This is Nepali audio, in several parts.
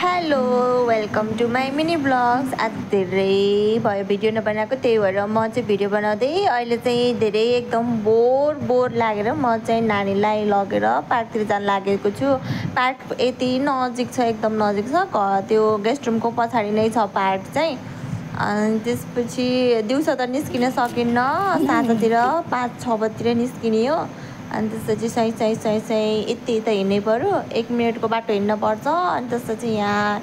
Hello welcome to my mini blogs. आज धेरै भयो भिडियो नबनाएको, त्यही भएर म चाहिँ भिडियो बनाउँदै अहिले चाहिँ धेरै एकदम बोर लागेर म चाहिँ नानीलाई लगेर पार्कतिर जान लागेको छु। पार्क यति नजिक छ, एकदम नजिक छ, त्यो गेस्ट रुमको पछाडि नै छ पार्क चाहिँ। अनि त्यसपछि दिउँसो त निस्किन सकिन्न, साँझतिर 5-6 बजीतिर निस्किने हो। अनि त्यसपछि सही यति त हिँड्नै पऱ्यो, 1 मिनटको बाटो हिँड्न पर्छ। अनि त्यसपछि यहाँ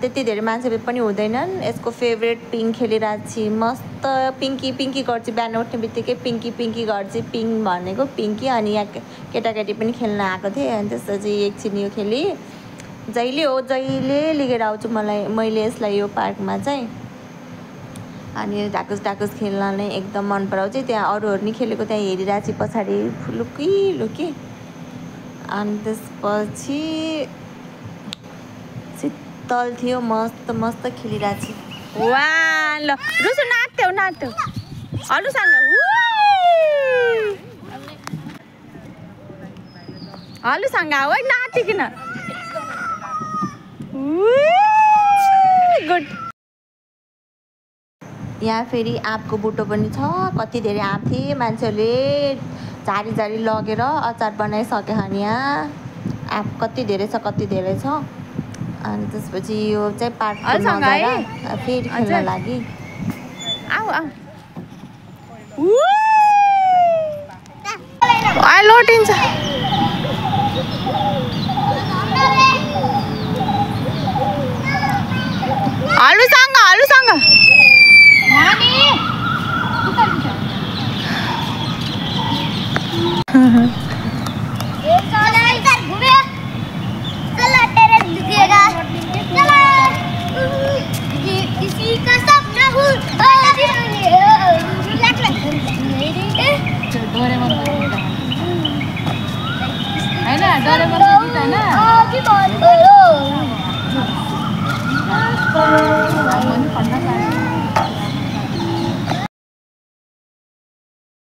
त्यति धेरै मान्छे पनि हुँदैनन्। यसको फेभरेट पिङ खेलिरहेको छु, मस्त पिङ्की गर्छु, बिहान उठ्ने बित्तिकै पिङ्की गर्छु, पिङ भनेको पिङ्की। अनि यहाँ केटाकेटी पनि खेल्न आएको थिएँ। अनि त्यसपछि एकछिन यो खेली जहिले लिएर आउँछु मैले यसलाई यो पार्कमा चाहिँ। अनि ढाकुस खेल्न नै एकदम मन पराउँछ। त्यहाँ अरूहरू नि खेलेको त्यहाँ हेरिरहेको छु पछाडि लुकी। अनि त्यसपछि शीतल थियो, मस्त खेलिरहेको छु। वाह ल रुसु नाच्थ्यौ हलुसँग हो नाचिकिन गुड। यहाँ फेरि आँपको बुटो पनि छ, कति धेरै आँप थिए, मान्छेहरूले झारी लगेर अचार बनाइसके हन। यहाँ आँप कति धेरै छ। अनि त्यसपछि यो चाहिँ पार्कको नजारा फेरि खेल्न लागि लोटिन्छ। हलुसँग